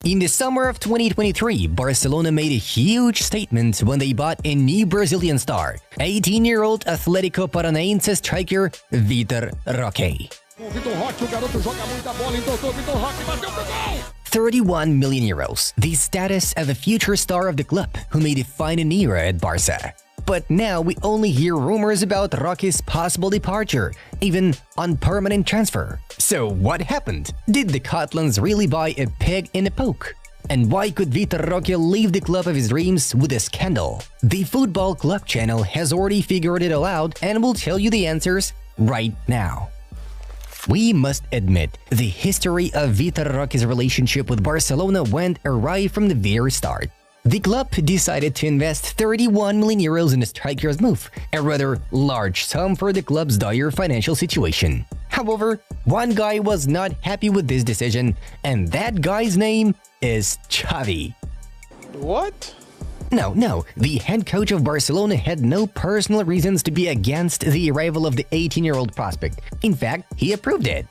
In the summer of 2023, Barcelona made a huge statement when they bought a new Brazilian star, 18-year-old Atlético Paranaense striker Vitor Roque. 31 million euros, the status of a future star of the club who may define an era at Barca. But now we only hear rumors about Roque's possible departure, even on permanent transfer. So what happened? Did the Catalans really buy a pig in a poke? And why could Vitor Roque leave the club of his dreams with a scandal? The Football Club channel has already figured it all out and will tell you the answers right now. We must admit, the history of Vitor Roque's relationship with Barcelona went awry from the very start. The club decided to invest 31 million euros in the striker's move, a rather large sum for the club's dire financial situation. However, one guy was not happy with this decision, and that guy's name is Xavi. What? No, the head coach of Barcelona had no personal reasons to be against the arrival of the 18-year-old prospect. In fact, he approved it.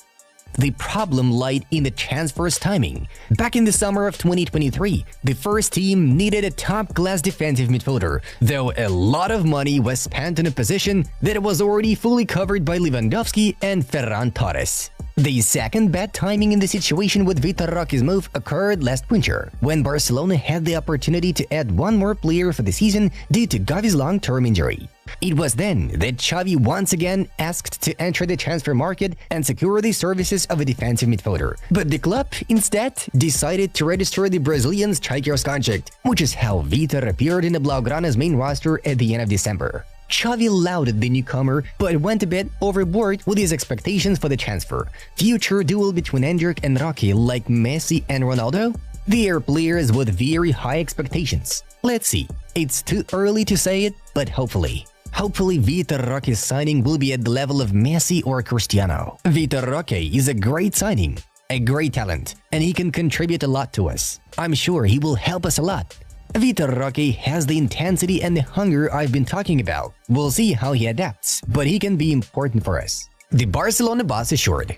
The problem lied in the transfer's timing. Back in the summer of 2023, the first team needed a top-class defensive midfielder, though a lot of money was spent on a position that was already fully covered by Lewandowski and Ferran Torres. The second bad timing in the situation with Vitor Roque's move occurred last winter, when Barcelona had the opportunity to add one more player for the season due to Xavi's long-term injury. It was then that Xavi once again asked to enter the transfer market and secure the services of a defensive midfielder. But the club instead decided to register the Brazilian striker's contract, which is how Vitor appeared in the Blaugrana's main roster at the end of December. Xavi lauded the newcomer, but went a bit overboard with his expectations for the transfer. Future duel between Endrick and Roque like Messi and Ronaldo? They are players with very high expectations. Let's see. It's too early to say it, but hopefully Vitor Roque's signing will be at the level of Messi or Cristiano. Vitor Roque is a great signing, a great talent, and he can contribute a lot to us. I'm sure he will help us a lot. Vitor Roque has the intensity and the hunger I've been talking about. We'll see how he adapts, but he can be important for us. The Barcelona boss assured.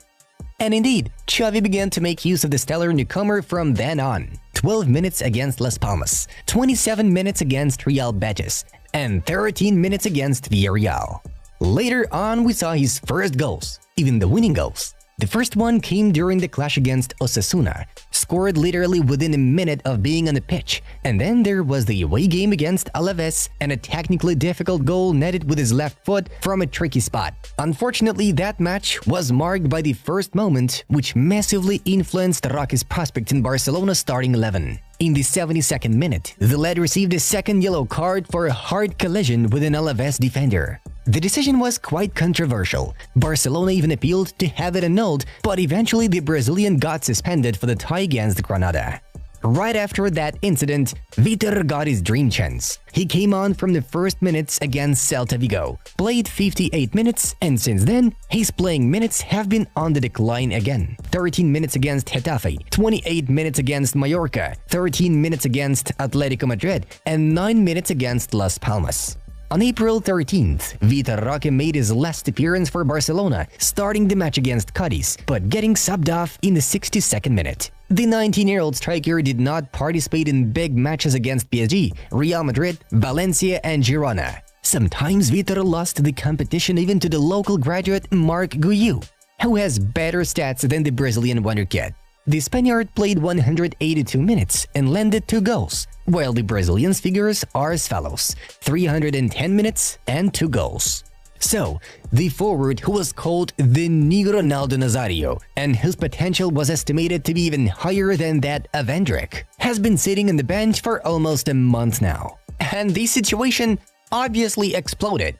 And indeed, Xavi began to make use of the stellar newcomer from then on. 12 minutes against Las Palmas, 27 minutes against Real Betis, and 13 minutes against Villarreal. Later on, we saw his first goals, even the winning goals. The first one came during the clash against Osasuna, scored literally within a minute of being on the pitch, and then there was the away game against Alaves and a technically difficult goal netted with his left foot from a tricky spot. Unfortunately, that match was marked by the first moment, which massively influenced Roque's prospect in Barcelona's starting 11. In the 72nd minute, the lad received a second yellow card for a hard collision with an Alaves defender. The decision was quite controversial. Barcelona even appealed to have it annulled, but eventually the Brazilian got suspended for the tie against Granada. Right after that incident, Vitor got his dream chance. He came on from the first minutes against Celta Vigo, played 58 minutes, and since then, his playing minutes have been on the decline again. 13 minutes against Getafe, 28 minutes against Mallorca, 13 minutes against Atletico Madrid, and 9 minutes against Las Palmas. On April 13th, Vitor Roque made his last appearance for Barcelona, starting the match against Cadiz, but getting subbed off in the 62nd minute. The 19-year-old striker did not participate in big matches against PSG, Real Madrid, Valencia, and Girona. Sometimes Vitor lost the competition even to the local graduate Marc Guiu, who has better stats than the Brazilian wonderkid. The Spaniard played 182 minutes and landed 2 goals, while the Brazilian's figures are as follows: 310 minutes and 2 goals. So, the forward who was called the new Ronaldo Nazario, and whose potential was estimated to be even higher than that of Endrick, has been sitting on the bench for almost a month now. And the situation obviously exploded.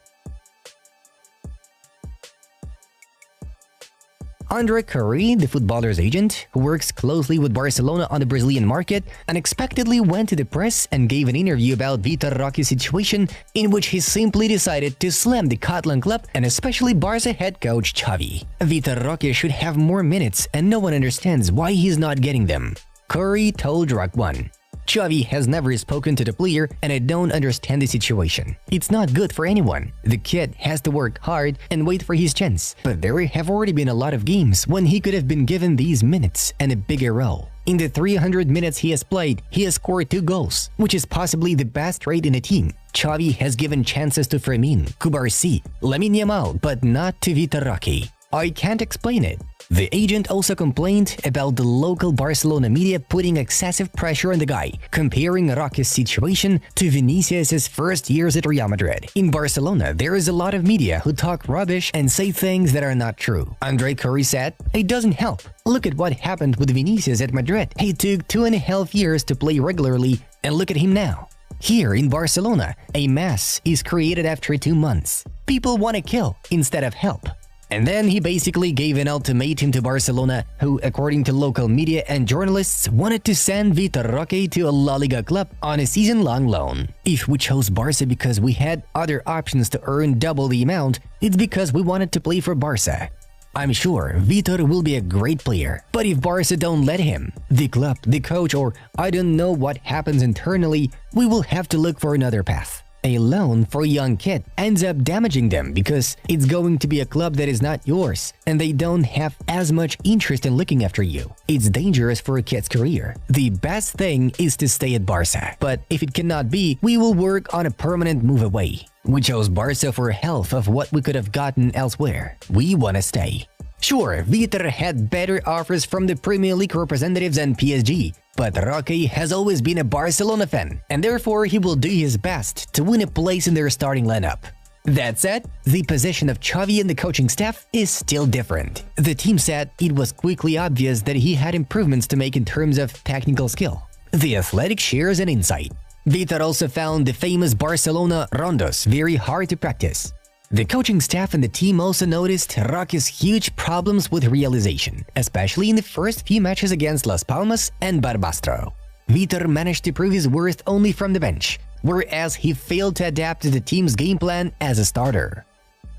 Andre Curry, the footballer's agent, who works closely with Barcelona on the Brazilian market, unexpectedly went to the press and gave an interview about Vitor Roque's situation, in which he simply decided to slam the Catalan club and especially Barca head coach Xavi. Vitor Roque should have more minutes and no one understands why he's not getting them. Curry told Rock 1. Xavi has never spoken to the player and I don't understand the situation. It's not good for anyone. The kid has to work hard and wait for his chance. But there have already been a lot of games when he could have been given these minutes and a bigger role. In the 300 minutes he has played, he has scored 2 goals, which is possibly the best rate in the team. Xavi has given chances to Fermin, Cubarsí, Lamine Yamal, but not to Vitor Roque. I can't explain it. The agent also complained about the local Barcelona media putting excessive pressure on the guy, comparing Roque's situation to Vinicius' first years at Real Madrid. In Barcelona, there is a lot of media who talk rubbish and say things that are not true. Andre Curry said, "It doesn't help. Look at what happened with Vinicius at Madrid. He took 2.5 years to play regularly, and look at him now." Here in Barcelona, a mess is created after 2 months. People want to kill instead of help. And then he basically gave an ultimatum to Barcelona, who, according to local media and journalists, wanted to send Vitor Roque to a La Liga club on a season-long loan. If we chose Barca because we had other options to earn double the amount, it's because we wanted to play for Barca. I'm sure Vitor will be a great player, but if Barca don't let him, the club, the coach, or I don't know what happens internally, we will have to look for another path. A loan for a young kid ends up damaging them because it's going to be a club that is not yours and they don't have as much interest in looking after you. It's dangerous for a kid's career. The best thing is to stay at Barca, but if it cannot be, we will work on a permanent move away. We chose Barca for half of what we could have gotten elsewhere. We want to stay. Sure, Vitor had better offers from the Premier League representatives and PSG, but Roque has always been a Barcelona fan, and therefore he will do his best to win a place in their starting lineup. That said, the position of Xavi and the coaching staff is still different. The team said it was quickly obvious that he had improvements to make in terms of technical skill. The Athletic shares an insight. Vitor also found the famous Barcelona rondos very hard to practice. The coaching staff and the team also noticed Roque's huge problems with realization, especially in the first few matches against Las Palmas and Barbastro. Vitor managed to prove his worth only from the bench, whereas he failed to adapt to the team's game plan as a starter.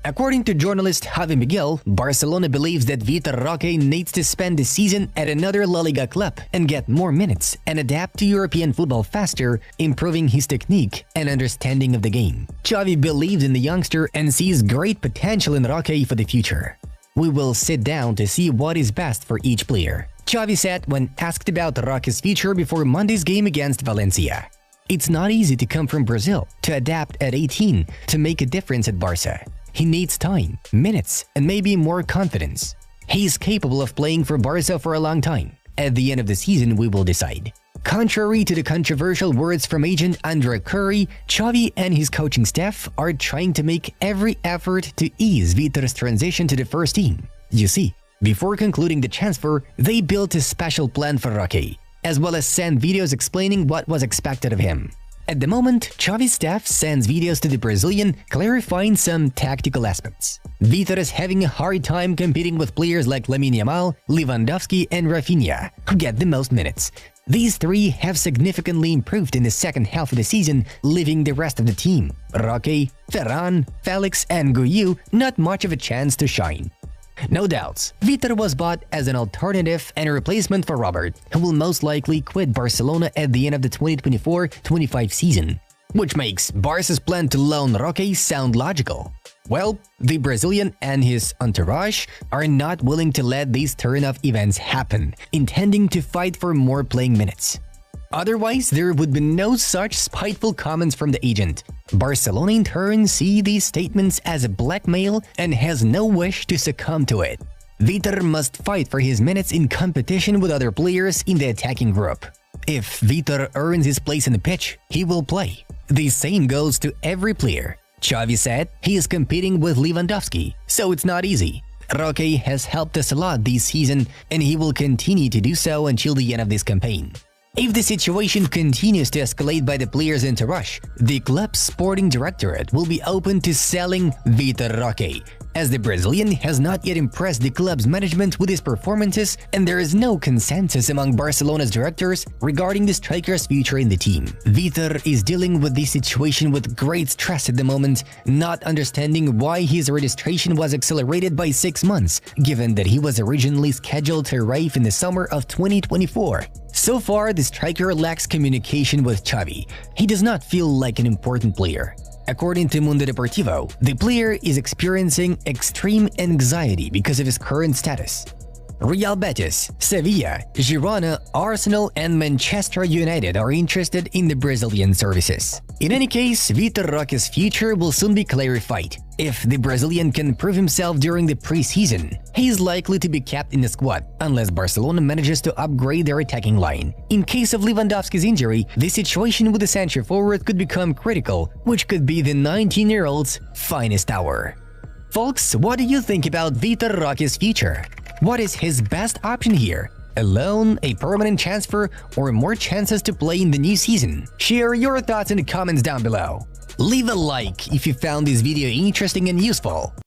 According to journalist Javi Miguel, Barcelona believes that Vitor Roque needs to spend the season at another La Liga club and get more minutes and adapt to European football faster, improving his technique and understanding of the game. Xavi believes in the youngster and sees great potential in Roque for the future. "We will sit down to see what is best for each player," Xavi said when asked about Roque's future before Monday's game against Valencia. "It's not easy to come from Brazil, to adapt at 18, to make a difference at Barca. He needs time, minutes, and maybe more confidence. He's capable of playing for Barca for a long time. At the end of the season, we will decide." Contrary to the controversial words from agent Andre Curry, Xavi and his coaching staff are trying to make every effort to ease Vitor's transition to the first team. You see, before concluding the transfer, they built a special plan for Roque, as well as sent videos explaining what was expected of him. At the moment, Xavi's staff sends videos to the Brazilian clarifying some tactical aspects. Vitor is having a hard time competing with players like Lamine Yamal, Lewandowski, and Rafinha, who get the most minutes. These three have significantly improved in the second half of the season, leaving the rest of the team, Roque, Ferran, Felix, and Guiu, not much of a chance to shine. No doubts, Vitor was bought as an alternative and a replacement for Robert, who will most likely quit Barcelona at the end of the 2024-25 season, which makes Barca's plan to loan Roque sound logical. Well, the Brazilian and his entourage are not willing to let these turn of events happen, intending to fight for more playing minutes. Otherwise, there would be no such spiteful comments from the agent. Barcelona in turn see these statements as a blackmail and has no wish to succumb to it. Vitor must fight for his minutes in competition with other players in the attacking group. If Vitor earns his place in the pitch, he will play. The same goes to every player. Xavi said he is competing with Lewandowski, so it's not easy. Roque has helped us a lot this season and he will continue to do so until the end of this campaign. If the situation continues to escalate by the players' entourage, the club's sporting directorate will be open to selling Vitor Roque, as the Brazilian has not yet impressed the club's management with his performances and there is no consensus among Barcelona's directors regarding the striker's future in the team. Vitor is dealing with this situation with great stress at the moment, not understanding why his registration was accelerated by 6 months, given that he was originally scheduled to arrive in the summer of 2024. So far, the striker lacks communication with Xavi. He does not feel like an important player. According to Mundo Deportivo, the player is experiencing extreme anxiety because of his current status. Real Betis, Sevilla, Girona, Arsenal, and Manchester United are interested in the Brazilian services. In any case, Vitor Roque's future will soon be clarified. If the Brazilian can prove himself during the preseason, he is likely to be kept in the squad, unless Barcelona manages to upgrade their attacking line. In case of Lewandowski's injury, the situation with the centre forward could become critical, which could be the 19-year-old's finest hour. Folks, what do you think about Vitor Roque's future? What is his best option here? A loan, a permanent transfer, or more chances to play in the new season? Share your thoughts in the comments down below. Leave a like if you found this video interesting and useful.